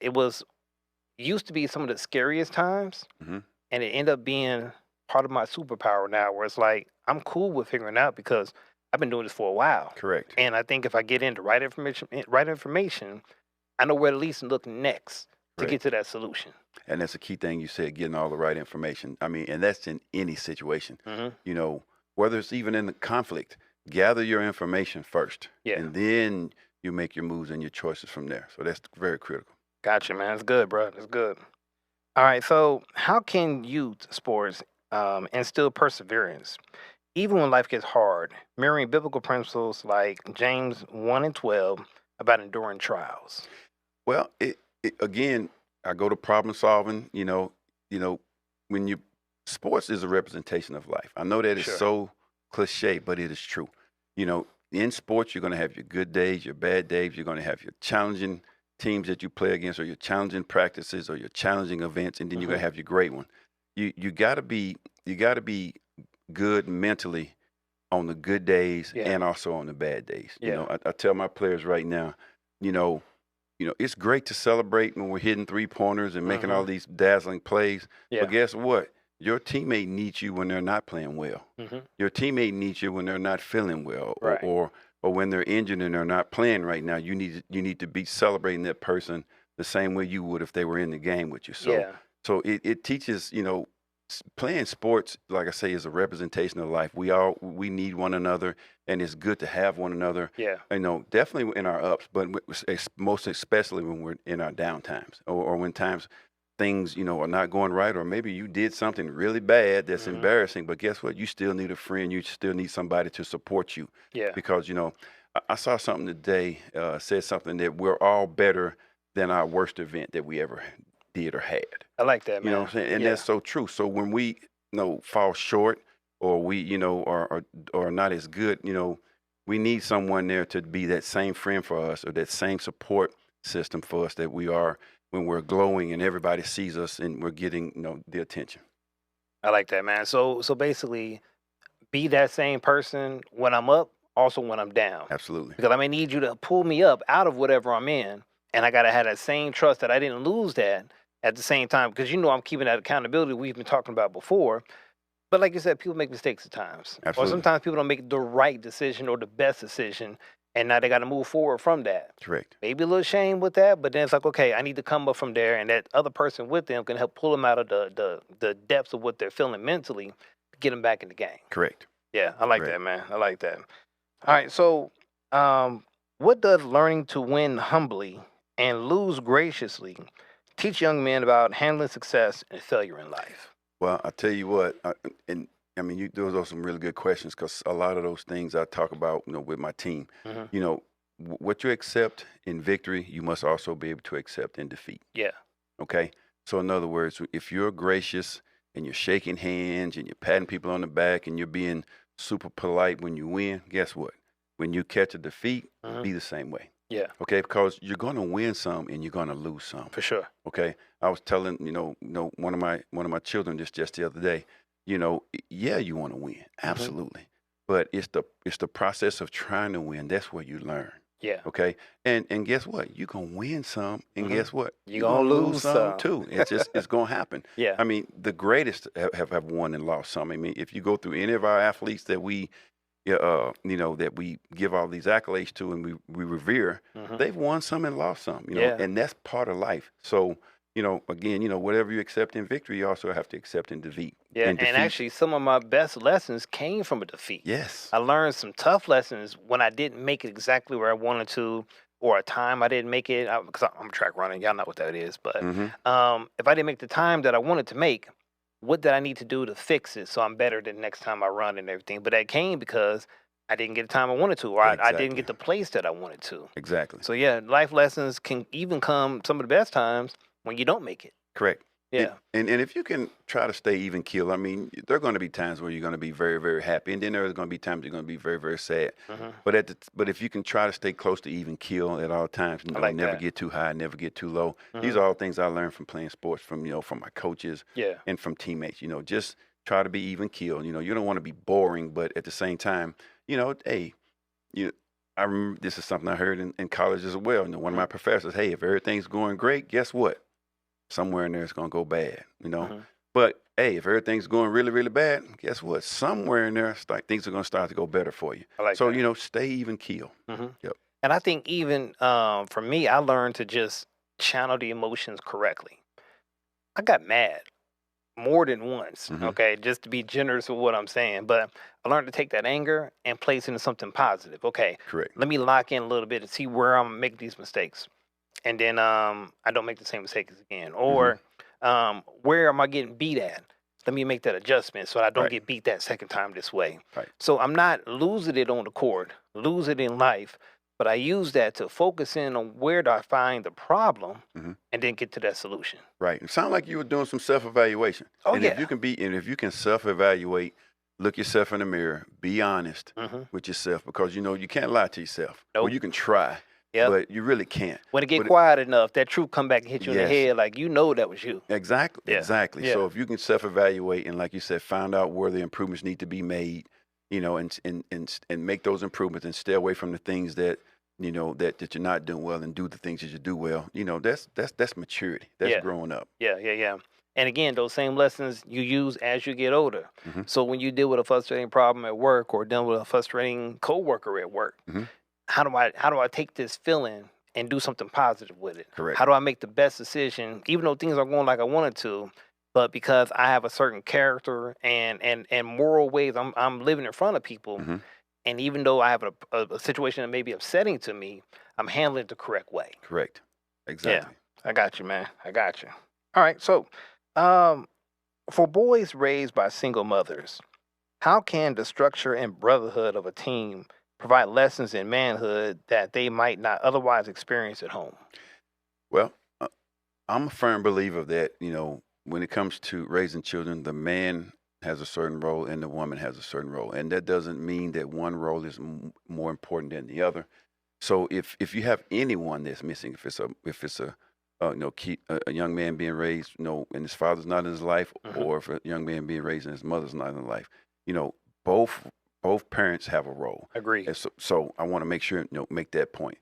it was used to be some of the scariest times, Mhm. and it ended up being part of my superpower now, where it's like I'm cool with figuring out because I've been doing this for a while, Correct. and I think if I get into right information, I know where to at least look next to get Correct. to that solution. And that's a key thing you said, getting all the right information. I mean, and that's in any situation. Hmm. You know, whether it's even in the conflict, gather your information first, Yeah, and then you make your moves and your choices from there. So that's very critical. gotcha, man. That's good, bro. That's good. All right, so how can youth sports instill perseverance even when life gets hard, mirroring biblical principles like James 1 and 12 about enduring trials? Well, it again, I go to problem solving. You know, when you sports is a representation of life. I know that is Sure. so cliche, but it is true. You know, in sports, you're going to have your good days, your bad days. You're going to have your challenging teams that you play against, or your challenging practices, or your challenging events, and then you're going Hmm. to have your great one. You got to be good mentally on the good days Yeah. and also on the bad days. You Yeah. know, I tell my players right now, you know, it's great to celebrate when we're hitting three pointers and making Hmm. all these dazzling plays. But Yeah. guess what? Your teammate needs you when they're not playing well. Hmm. Your teammate needs you when they're not feeling well, or Right. or, or when they're injured and they're not playing right now. You need to be celebrating that person the same way you would if they were in the game with you. So Yeah. so it teaches, playing sports, like I say, is a representation of life. We need one another, and it's good to have one another. Yeah. Definitely in our ups, but most especially when we're in our down times, or when times things are not going right, or maybe you did something really bad that's Hmm. embarrassing. But guess what? You still need a friend. You still need somebody to support you, Yeah. because I saw something today, said something that we're all better than our worst event that we ever did or had. I like that, You know man. what I'm saying? And Yeah. that's so true. So when we, fall short, or we, are not as good, we need someone there to be that same friend for us, or that same support system for us that we are when we're glowing and everybody sees us and we're getting, the attention. I like that, man. So basically, be that same person when I'm up, also when I'm down. Absolutely. Because I may need you to pull me up out of whatever I'm in. And I gotta have that same trust that I didn't lose that at the same time. Because I'm keeping that accountability we've been talking about before. But like you said, people make mistakes at times. Or Absolutely. sometimes people don't make the right decision or the best decision. And now they gotta move forward from that. Correct. Maybe a little shame with that, but then it's like, okay, I need to come up from there, and that other person with them can help pull them out of the depths of what they're feeling mentally to get them back in the game. Correct. Yeah, I like Correct. that, man. I like that. All right, so um, what does learning to win humbly and lose graciously teach young men about handling success and failure in life? Well, I tell you what, and I mean, those are some really good questions, because a lot of those things I talk about, with my team. Hmm. You know, what you accept in victory, you must also be able to accept in defeat. Yeah. Okay. So, in other words, if you're gracious and you're shaking hands and you're patting people on the back and you're being super polite when you win, guess what? When you catch a defeat, Hmm. be the same way. Yeah, Okay, because you're going to win some and you're going to lose some. for sure. Okay, I was telling one of my children just the other day. Yeah, you want to win, Hmm. absolutely, but it's the process of trying to win. That's where you learn. Yeah. Okay, and guess what? You're gonna win some, and Hmm. guess what? You're You're gonna gonna lose lose some some. too. It's gonna happen. Yeah. I mean, the greatest have won and lost some. I mean, if you go through any of our athletes that we yeah, that we give all these accolades to and we revere, Hmm. they've won some and lost some, Yeah. and that's part of life. So, again, whatever you accept in victory, you also have to accept in defeat. Yeah, In and defeat, actually, some of my best lessons came from a defeat. yes, I learned some tough lessons when I didn't make it exactly where I wanted to, or a time I didn't make it. Because I'm a track runner, y'all know what that is. But hmm if I didn't make the time that I wanted to make, what did I need to do to fix it so I'm better the next time I run and everything? But that came because I didn't get the time I wanted to, or I didn't exactly, get the place that I wanted to. exactly. So yeah, life lessons can even come some of the best times when you don't make it. Correct. Yeah. And if you can try to stay even keel, I mean, there are going to be times where you're going to be very, very happy, and then there's going to be times you're going to be very, very sad. Hmm. But if you can try to stay close to even keel at all times, I like never that. get too high, never get too low. Hmm. These are all things I learned from playing sports, from my coaches Yeah. and from teammates. Just try to be even keel. You don't want to be boring, but at the same time, hey, you I remember this is something I heard in college as well. One of Mhm, my professors, hey, if everything's going great, guess what? Somewhere in there it's gonna go bad. mhm. But hey, if everything's going really, really bad, guess what? Somewhere in there, things are gonna start to go better for you. I like So, that. stay even keel. Mhm. Yep. And I think even, for me, I learned to just channel the emotions correctly. I got mad more than once, Hmm. okay, just to be generous with what I'm saying, but I learned to take that anger and place it into something positive. Okay, Correct. let me lock in a little bit and see where I'm making these mistakes. And then I don't make the same mistakes again. Hmm. Or where am I getting beat at? Let me make that adjustment so I don't Right. get beat that second time this way. Right. So I'm not losing it on the court, losing it in life, but I use that to focus in on where do I find the problem Hmm. and then get to that solution. Right. It sounded like you were doing some self-evaluation. Oh And yeah. if you can self-evaluate, look yourself in the mirror, be honest Hmm. with yourself because you can't lie to yourself. Well, Nope. you can try, Yep. but you really can't. When it get But it, quiet enough, that truth come back and hit you in the yes, head like you know that was you. exactly, Yeah. exactly. Yeah. So if you can self-evaluate and like you said, find out where the improvements need to be made, and make those improvements and stay away from the things that you're not doing well and do the things that you do well. That's maturity. That's Yeah. growing up. Yeah, yeah, yeah. And again, those same lessons you use as you get older. Hmm. So when you deal with a frustrating problem at work or dealing with a frustrating coworker at work, Hmm. how do I take this feeling and do something positive with it? Correct. How do I make the best decision, even though things are going like I wanted to, but because I have a certain character and moral ways I'm living in front of people, Hmm. and even though I have a situation that may be upsetting to me, I'm handling it the correct way. Correct. Yeah, Exactly. I got you, man. I got you. All right, so um, for boys raised by single mothers, how can the structure and brotherhood of a team provide lessons in manhood that they might not otherwise experience at home? Well, I'm a firm believer that, when it comes to raising children, the man has a certain role and the woman has a certain role. And that doesn't mean that one role is more important than the other. So if you have anyone that's missing, if it's a a young man being raised, and his father's not in his life, Hmm. or if a young man being raised and his mother's not in life, you know, both both parents have a role. Agreed. And so I want to make sure, make that point.